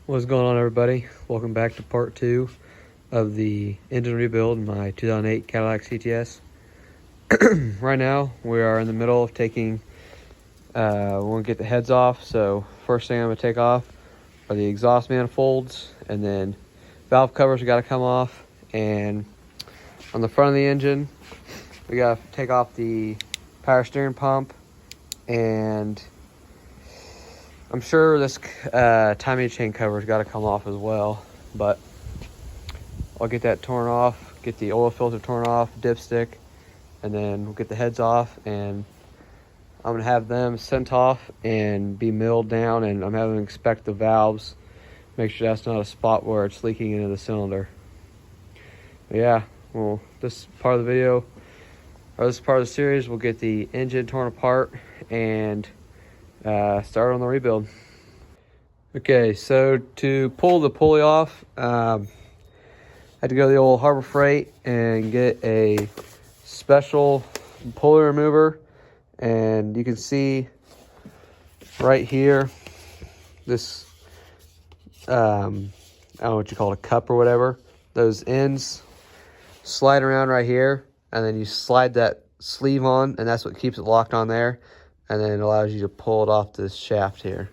What's going on, everybody? Welcome back to part 2 of the engine rebuild in my 2008 Cadillac CTS. Right now we are in the middle of taking we want to get the heads off. So first thing I'm going to take off are the exhaust manifolds, and then valve covers got to come off, and on the front of the engine we got to take off the power steering pump, and I'm sure this timing chain cover's got to come off as well, but I'll get that torn off, get the oil filter torn off, dipstick, and then we'll get the heads off, and I'm going to have them sent off and be milled down, and I'm having to inspect the valves, make sure that's not a spot where it's leaking into the cylinder. But yeah, well, this part of the video, or this part of the series, we'll get the engine torn apart and start on the rebuild. Okay, so to pull the pulley off, I had to go to the old Harbor Freight and get a special pulley remover, and you can see right here this I don't know what you call it, a cup or whatever. Those ends slide around right here, and then you slide that sleeve on, and that's what keeps it locked on there, and then it allows you to pull it off this shaft here.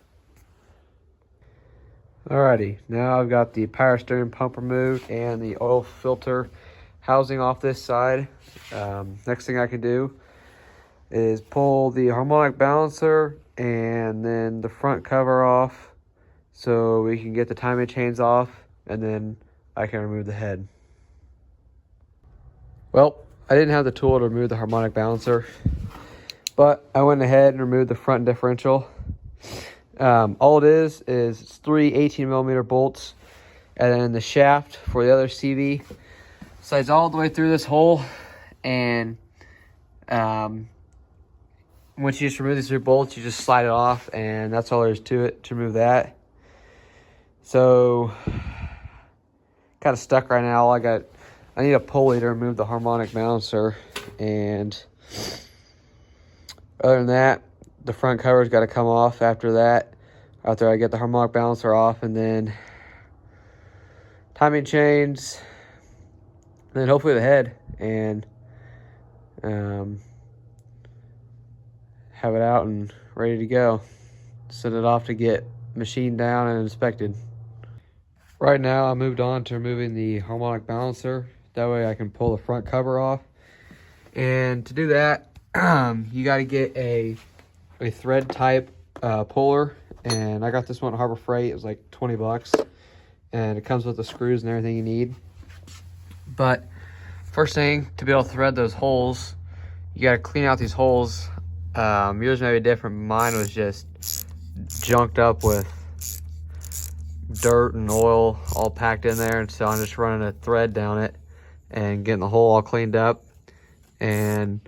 Alrighty, now I've got the power steering pump removed and the oil filter housing off this side. Next thing I can do is pull the harmonic balancer and then the front cover off so we can get the timing chains off, and then I can remove the head. Well, I didn't have the tool to remove the harmonic balancer, but I went ahead and removed the front differential. All it is it's 3 18mm bolts, and then the shaft for the other CV slides all the way through this hole, and once you just remove these 3 bolts, you just slide it off, and that's all there is to it to remove that. So kind of stuck right now. I need a pulley to remove the harmonic balancer, and other than that, the front cover's got to come off after that, after I get the harmonic balancer off, and then timing chains, and then hopefully the head, and have it out and ready to go. Send it off to get machined down and inspected. Right now I moved on to removing the harmonic balancer. That way I can pull the front cover off. And to do that, you got to get a thread type puller, and I got this one at Harbor Freight. It was like 20 bucks, and it comes with the screws and everything you need. But first thing, to be able to thread those holes, you got to clean out these holes. Yours may be different. Mine was just junked up with dirt and oil all packed in there, and so I'm just running a thread down it and getting the hole all cleaned up. And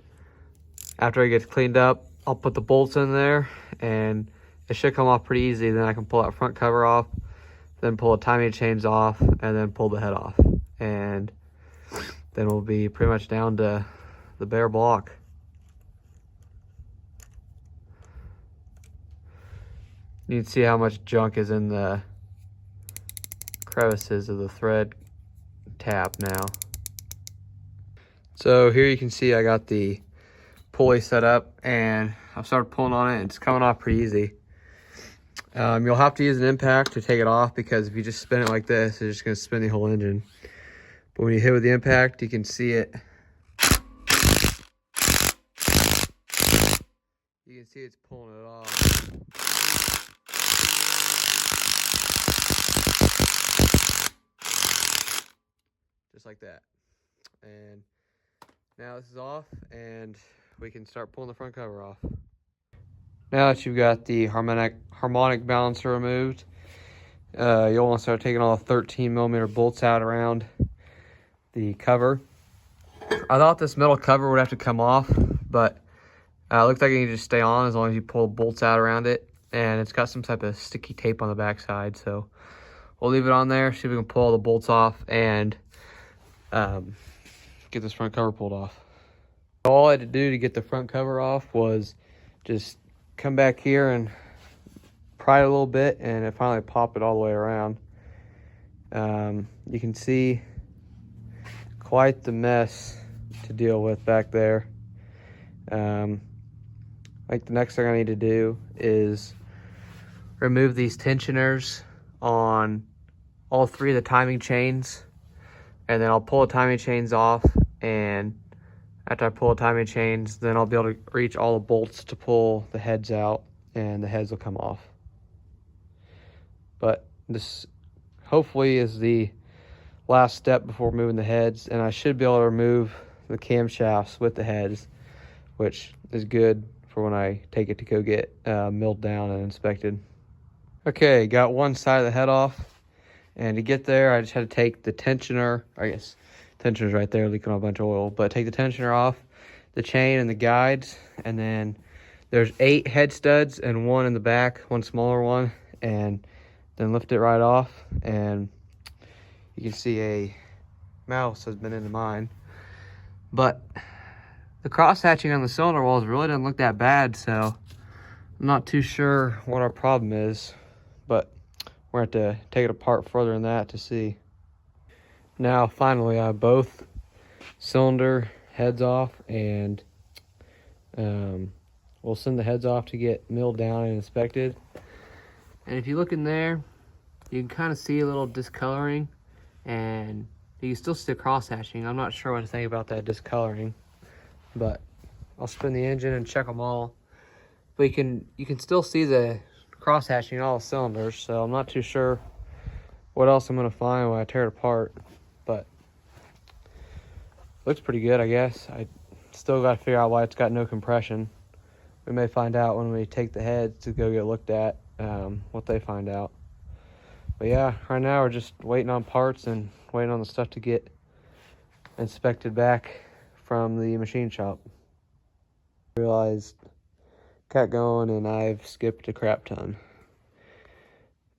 after it gets cleaned up, I'll put the bolts in there, and it should come off pretty easy. Then I can pull that front cover off, then pull the timing chains off, and then pull the head off, and then we'll be pretty much down to the bare block. You can see how much junk is in the crevices of the thread tap now. So here you can see I got the pulley set up, and I've started pulling on it, and it's coming off pretty easy. You'll have to use an impact to take it off, because if you just spin it like this, it's just going to spin the whole engine. But when you hit with the impact, you can see it. You can see it's pulling it off. Just like that. And now this is off, and we can start pulling the front cover off. Now that you've got the harmonic balancer removed, you'll want to start taking all the 13mm bolts out around the cover. I thought this metal cover would have to come off, but it looks like it can just stay on as long as you pull the bolts out around it, and it's got some type of sticky tape on the backside, so we'll leave it on there, see if we can pull all the bolts off and get this front cover pulled off. All I had to do to get the front cover off was just come back here and pried it a little bit and it finally popped it all the way around. You can see quite the mess to deal with back there. I think the next thing I need to do is remove these tensioners on all three of the timing chains, and then I'll pull the timing chains off, and after I pull the timing chains, then I'll be able to reach all the bolts to pull the heads out, and the heads will come off. But this hopefully is the last step before moving the heads, and I should be able to remove the camshafts with the heads, which is good for when I take it to go get milled down and inspected. Okay, got one side of the head off, and to get there I just had to take the tensioner, I guess tensioner's right there leaking a bunch of oil, but take the tensioner off, the chain and the guides, and then there's 8 head studs and one in the back, one smaller one, and then lift it right off, and you can see a mouse has been into mine. But the cross hatching on the cylinder walls really doesn't look that bad, so I'm not too sure what our problem is, but we're going to have to take it apart further than that to see. Now finally I have both cylinder heads off, and we'll send the heads off to get milled down and inspected. And if you look in there, you can kind of see a little discoloring, and you can still see the cross hatching. I'm not sure what to think about that discoloring, but I'll spin the engine and check them all. But you can still see the cross hatching in all the cylinders, so I'm not too sure what else I'm gonna find when I tear it apart, but looks pretty good, I guess. I still got to figure out why it's got no compression. We may find out when we take the heads to go get looked at, what they find out. But yeah, right now we're just waiting on parts and waiting on the stuff to get inspected back from the machine shop. Realized got going and I've skipped a crap ton.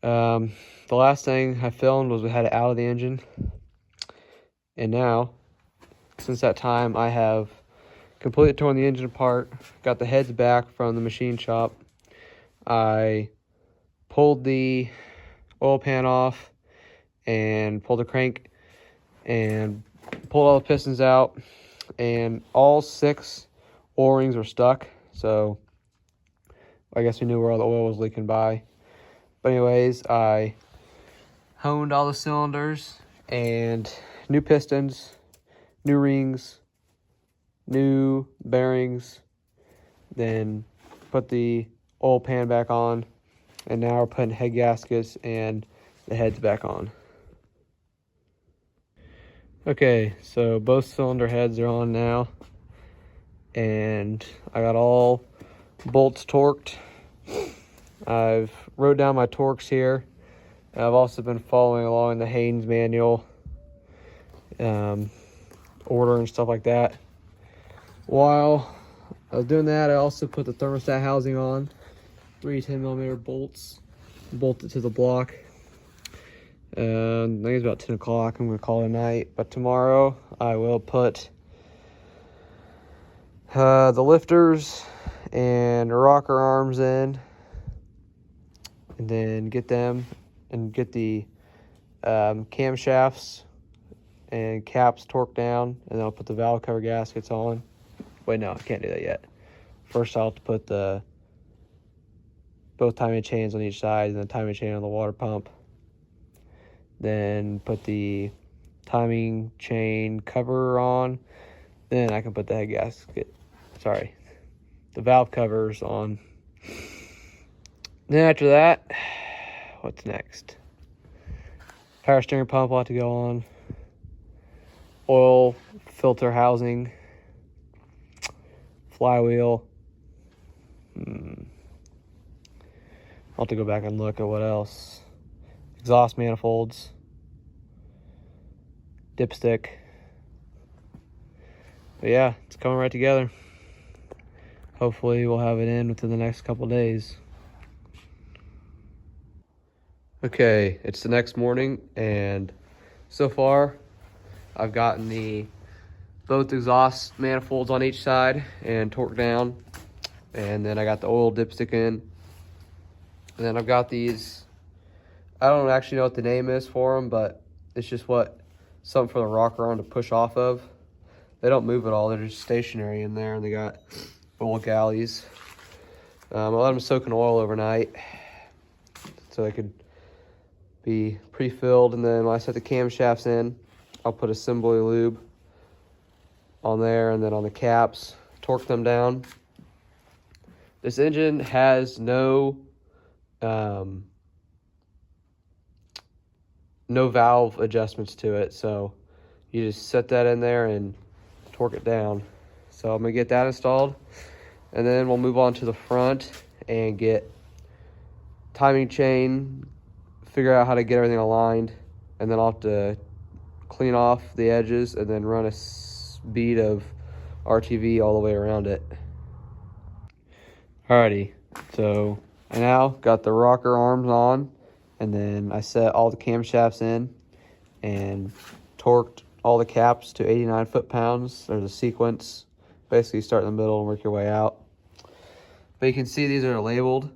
The last thing I filmed was we had it out of the engine, and now since that time I have completely torn the engine apart, got the heads back from the machine shop. I pulled the oil pan off and pulled the crank and pulled all the pistons out, and all 6 O-rings were stuck, so I guess we knew where all the oil was leaking by. But anyways, I honed all the cylinders and new pistons, new rings, new bearings, then put the oil pan back on, and now we're putting head gaskets and the heads back on. Okay, so both cylinder heads are on now, and I got all bolts torqued. I've wrote down my torques here. I've also been following along the Haynes manual, order and stuff like that. While I was doing that, I also put the thermostat housing on, 3 10mm bolts, bolted to the block. I think it's about 10 o'clock. I'm going to call it a night. But tomorrow I will put the lifters and rocker arms in, and then get them and get the camshafts and caps torqued down, and then I'll put the valve cover gaskets on. Wait, no, I can't do that yet. First I'll have to put both timing chains on each side and the timing chain on the water pump. Then put the timing chain cover on. Then I can put the head gasket, the valve covers on. Then after that, what's next? Power steering pump will have to go on. Oil filter housing. Flywheel. I'll have to go back and look at what else. Exhaust manifolds. Dipstick. But yeah, it's coming right together. Hopefully we'll have it in within the next couple days. Okay, it's the next morning, and so far I've gotten both exhaust manifolds on each side and torqued down, and then I got the oil dipstick in. And then I've got these, I don't actually know what the name is for them, but it's just something for the rocker arm to push off of. They don't move at all, they're just stationary in there, and they got little galleys. I let them soak in oil overnight so they could be pre-filled, and then when I set the camshafts in, I'll put assembly lube on there, and then on the caps, torque them down. This engine has no valve adjustments to it, so you just set that in there and torque it down. So I'm gonna get that installed, and then we'll move on to the front and get timing chain, figure out how to get everything aligned, and then I'll have to clean off the edges and then run a bead of RTV all the way around it. Alrighty, so I now got the rocker arms on, and then I set all the camshafts in and torqued all the caps to 89 foot-pounds. There's a sequence. Basically, you start in the middle and work your way out. But you can see these are labeled.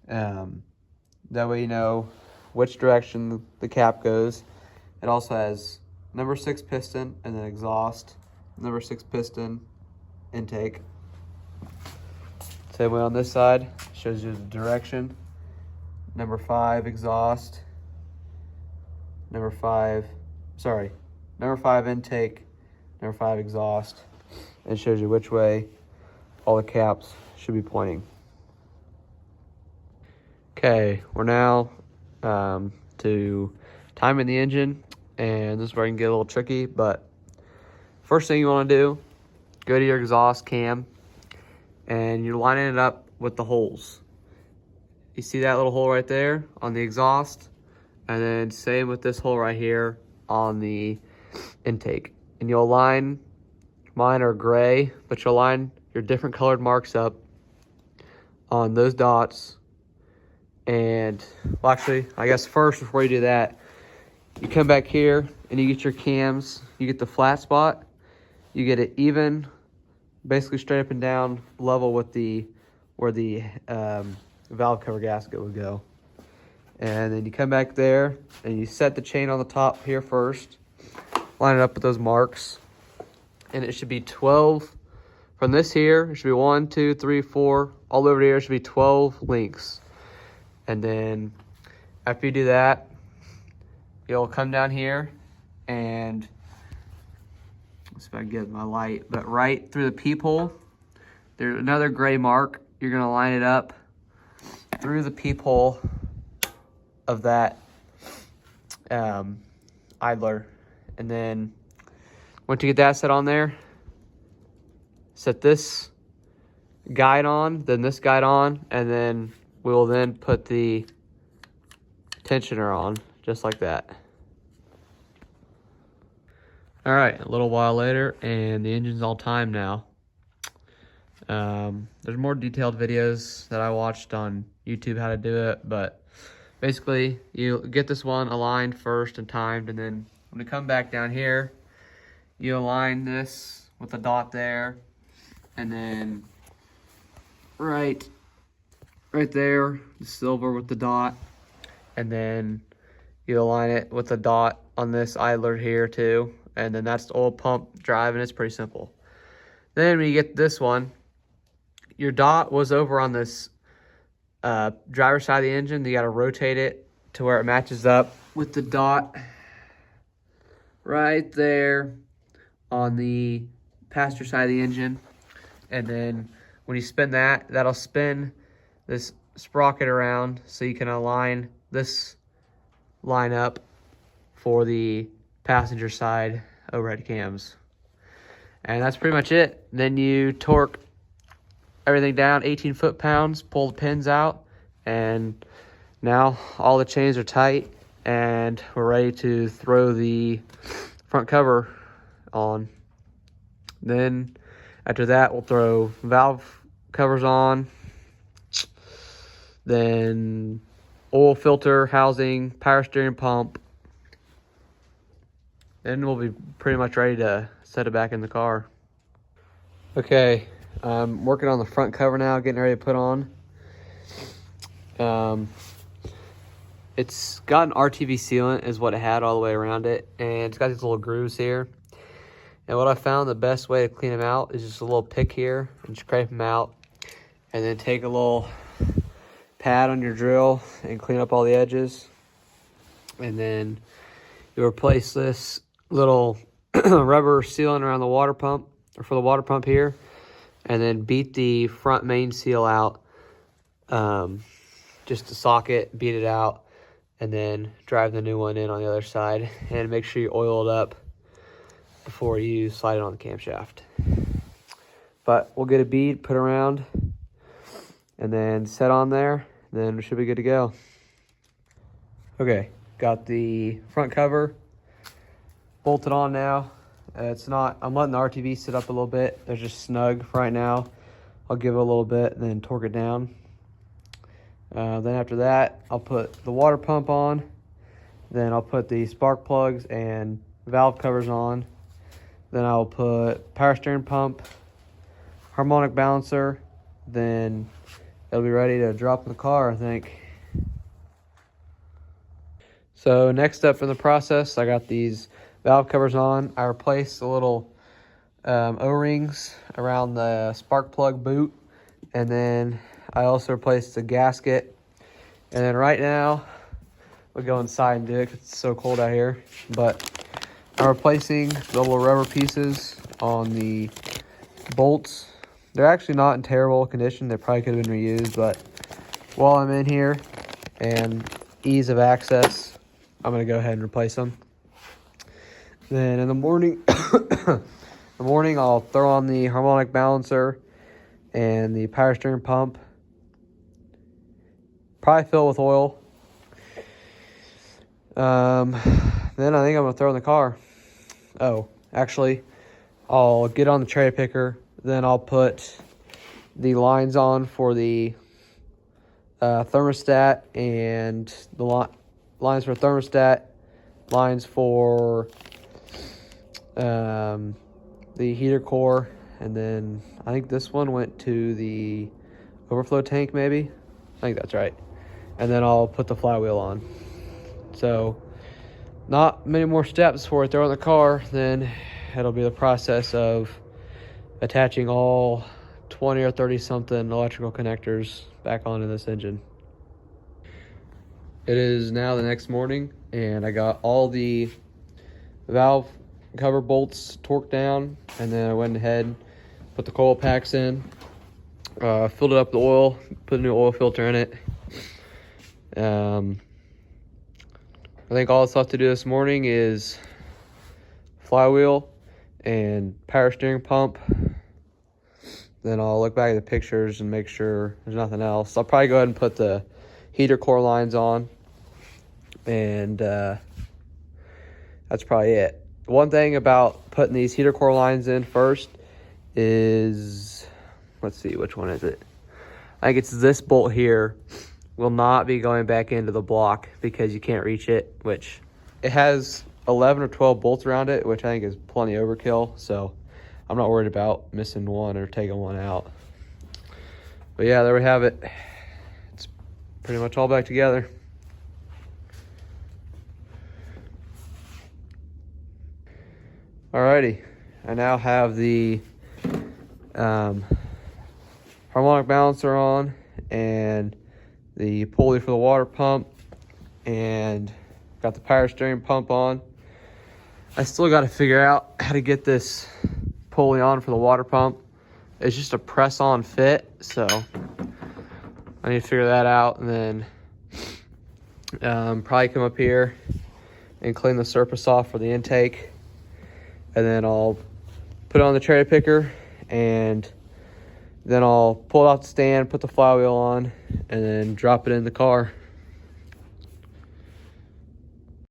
That way you know which direction the cap goes. It also has number 6 piston and then exhaust, number 6 piston, intake. Same way on this side, shows you the direction. Number 5 exhaust, number 5 intake, number 5 exhaust, and shows you which way all the caps should be pointing. Okay, we're now to timing the engine, and this is where it can get a little tricky, but first thing you want to do, go to your exhaust cam, and you're lining it up with the holes. You see that little hole right there on the exhaust, and then same with this hole right here on the intake. And you'll line, mine are gray, but you'll line your different colored marks up on those dots. And, well, actually, I guess first, before you do that, you come back here and you get your cams, you get the flat spot, you get it even, basically straight up and down, level with where the valve cover gasket would go. And then you come back there and you set the chain on the top here first, line it up with those marks, and it should be 12 from this here. It should be 1, 2, 3, 4, all over here. It should be 12 links. And then after you do that, you'll come down here and, let's see if I can get my light, but right through the peephole, there's another gray mark. You're gonna line it up through the peephole of that idler. And then once you get that set on there, set this guide on, then this guide on, and then we will then put the tensioner on, just like that. All right, a little while later, and the engine's all timed now. There's more detailed videos that I watched on YouTube how to do it, but basically you get this one aligned first and timed, and then when you come back down here, you align this with the dot there, and then right there, the silver with the dot, and then you align it with the dot on this idler here too, and then that's the oil pump drive, and it's pretty simple. Then when you get this one, your dot was over on this driver's side of the engine. You got to rotate it to where it matches up with the dot right there on the passenger side of the engine. And then when you spin that, that'll spin this sprocket around so you can align this line up for the passenger side overhead cams. And that's pretty much it. Then you torque everything down 18 foot-pounds, pull the pins out, and now all the chains are tight and we're ready to throw the front cover on. Then after that, we'll throw valve covers on, then oil filter housing, power steering pump. Then we'll be pretty much ready to set it back in the car. Okay, I'm working on the front cover now, getting ready to put on. It's got an RTV sealant is what it had all the way around it, and it's got these little grooves here. And what I found the best way to clean them out is just a little pick here and scrape them out, and then take a little pad on your drill and clean up all the edges. And then you replace this little rubber sealant around the water pump, or for the water pump here, and then beat the front main seal out, just to socket, beat it out, and then drive the new one in on the other side. And make sure you oil it up before you slide it on the camshaft. But we'll get a bead, put around, and then set on there, then we should be good to go. Okay, got the front cover bolted on now. I'm letting the RTV sit up a little bit. They're just snug for right now. I'll give it a little bit and then torque it down. Then after that, I'll put the water pump on. Then I'll put the spark plugs and valve covers on. Then I'll put power steering pump, harmonic balancer. Then it'll be ready to drop in the car, I think. So next up in the process, I got these valve covers on. I replaced the little O-rings around the spark plug boot. And then I also replaced the gasket. And then right now, we'll go inside and do it 'cause it's so cold out here. But I'm replacing the little rubber pieces on the bolts. They're actually not in terrible condition. They probably could have been reused, but while I'm in here and ease of access, I'm gonna go ahead and replace them. Then in the morning, I'll throw on the harmonic balancer and the power steering pump. Probably fill with oil. Then I think I'm gonna throw in the car. Oh, actually, I'll get on the cherry picker. Then I'll put the lines on for the thermostat and the lines for thermostat, lines for the heater core, and then I think this one went to the overflow tank maybe. I think that's right. And then I'll put the flywheel on. So not many more steps before I throw in the car. Then it'll be the process of attaching all 20 or 30 something electrical connectors back onto this engine. It is now the next morning, and I got all the valve cover bolts torqued down, and then I went ahead, put the coil packs in, filled it up with oil, put a new oil filter in it. I think all that's left to do this morning is flywheel and power steering pump. Then I'll look back at the pictures and make sure there's nothing else. I'll probably go ahead and put the heater core lines on, and that's probably it. One thing about putting these heater core lines in first is, let's see, which one is it? I think it's this bolt here will not be going back into the block because you can't reach it, which it has 11 or 12 bolts around it, which I think is plenty overkill. So I'm not worried about missing one or taking one out. But yeah, there we have it. It's pretty much all back together. Alrighty, I now have the harmonic balancer on and the pulley for the water pump, and got the power steering pump on. I still got to figure out how to get this pulley on for the water pump. It's just a press-on fit, so I need to figure that out, and then probably come up here and clean the surface off for the intake, and then I'll put it on the cherry picker, and then I'll pull it off the stand, put the flywheel on, and then drop it in the car.